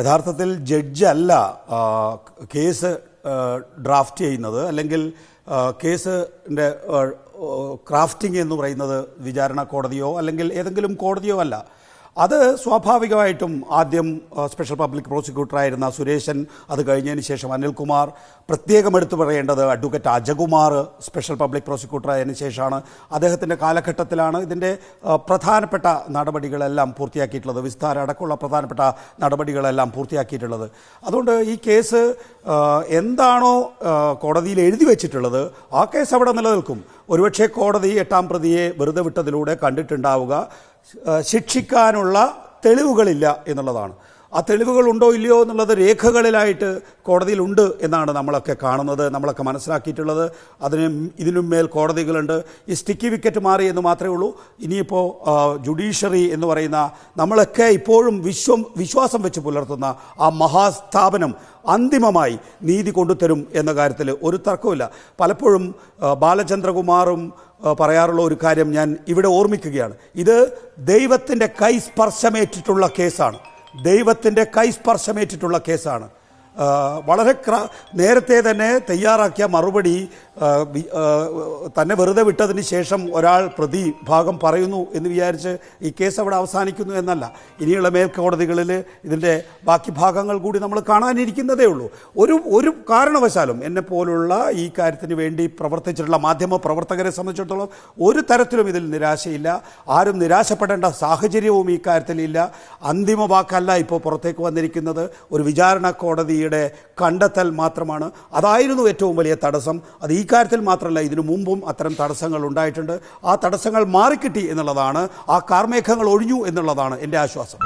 യഥാർത്ഥത്തിൽ ജഡ്ജല്ല case draft ചെയ്യുന്നത്, അല്ലെങ്കിൽ കേസിൻ്റെ ക്രാഫ്റ്റിംഗ് എന്ന് പറയുന്നത് വിചാരണ കോടതിയോ അല്ലെങ്കിൽ ഏതെങ്കിലും കോടതിയോ അല്ല. അത് സ്വാഭാവികമായിട്ടും ആദ്യം സ്പെഷ്യൽ പബ്ലിക് പ്രോസിക്യൂട്ടറായിരുന്ന സുരേശൻ, അത് കഴിഞ്ഞതിന് ശേഷം അനിൽകുമാർ, പ്രത്യേകം എടുത്തു പറയേണ്ടത് അഡ്വക്കേറ്റ് അജകുമാർ സ്പെഷ്യൽ പബ്ലിക് പ്രോസിക്യൂട്ടറായതിനു ശേഷമാണ്. അദ്ദേഹത്തിൻ്റെ കാലഘട്ടത്തിലാണ് ഇതിൻ്റെ പ്രധാനപ്പെട്ട നടപടികളെല്ലാം പൂർത്തിയാക്കിയിട്ടുള്ളത്, വിസ്താര അടക്കമുള്ള പ്രധാനപ്പെട്ട നടപടികളെല്ലാം പൂർത്തിയാക്കിയിട്ടുള്ളത്. അതുകൊണ്ട് ഈ കേസ് എന്താണോ കോടതിയിൽ എഴുതി വെച്ചിട്ടുള്ളത് ആ കേസ് അവിടെ നിലനിൽക്കും. ഒരുപക്ഷെ കോടതി 8-ാം പ്രതിയെ വെറുതെ വിട്ടതിലൂടെ കണ്ടിട്ടുണ്ടാവുക ശിക്ഷിക്കാനുള്ള തെളിവുകളില്ല എന്നുള്ളതാണ്. ആ തെളിവുകളുണ്ടോ ഇല്ലയോ എന്നുള്ളത് രേഖകളിലായിട്ട് കോടതിയിലുണ്ട് എന്നാണ് നമ്മളൊക്കെ കാണുന്നത്, നമ്മളൊക്കെ മനസ്സിലാക്കിയിട്ടുള്ളത്. ഇതിനും മേൽ കോടതികളുണ്ട്. ഈ സ്റ്റിക്കി വിക്കറ്റ് മാറി എന്ന് മാത്രമേ ഉള്ളൂ. ഇനിയിപ്പോൾ ജുഡീഷ്യറി എന്ന് പറയുന്ന നമ്മളൊക്കെ ഇപ്പോഴും വിശ്വാസം വെച്ച് പുലർത്തുന്ന ആ മഹാസ്ഥാപനം അന്തിമമായി നീതി കൊണ്ടുതരും എന്ന കാര്യത്തിൽ ഒരു തർക്കവുമില്ല. പലപ്പോഴും ബാലചന്ദ്രകുമാറും പറയാറുള്ള ഒരു കാര്യം ഞാൻ ഇവിടെ ഓർമ്മിക്കുകയാണ്. ഇത് ദൈവത്തിൻ്റെ കൈസ്പർശമേറ്റിട്ടുള്ള കേസാണ്. ദൈവത്തിൻ്റെ കൈസ്പർശമേറ്റിട്ടുള്ള കേസാണ്. വളരെ നേരത്തെ തന്നെ തയ്യാറാക്കിയ മറുപടി തന്നെ വെറുതെ വിട്ടതിന് ശേഷം ഒരാൾ പ്രതിഭാഗം പറയുന്നു എന്ന് വിചാരിച്ച് ഈ കേസ് അവിടെ അവസാനിക്കുന്നു എന്നല്ല. ഇനിയുള്ള മേൽക്കോടതികളിൽ ഇതിൻ്റെ ബാക്കി ഭാഗങ്ങൾ കൂടി നമ്മൾ കാണാനിരിക്കുന്നതേ ഉള്ളൂ. ഒരു കാരണവശാലും എന്നെ പോലുള്ള ഈ കാര്യത്തിന് വേണ്ടി പ്രവർത്തിച്ചിട്ടുള്ള മാധ്യമ പ്രവർത്തകരെ സംബന്ധിച്ചിടത്തോളം ഒരു തരത്തിലും ഇതിൽ നിരാശയില്ല. ആരും നിരാശപ്പെടേണ്ട സാഹചര്യവും ഈ കാര്യത്തിലില്ല. അന്തിമ വാക്കല്ല ഇപ്പോൾ പുറത്തേക്ക് വന്നിരിക്കുന്നത്. ഒരു വിചാരണ കോടതിയുടെ കണ്ടെത്തൽ മാത്രമാണ്. അതായിരുന്നു ഏറ്റവും വലിയ തടസ്സം. അത് ഈ കാര്യത്തിൽ മാത്രമല്ല, ഇതിനു മുമ്പും അത്തരം തടസ്സങ്ങൾ ഉണ്ടായിട്ടുണ്ട്. ആ തടസ്സങ്ങൾ മാറിക്കിട്ടി എന്നുള്ളതാണ്, ആ കാർമേഘങ്ങൾ ഒഴിഞ്ഞു എന്നുള്ളതാണ് എൻ്റെ ആശ്വാസം.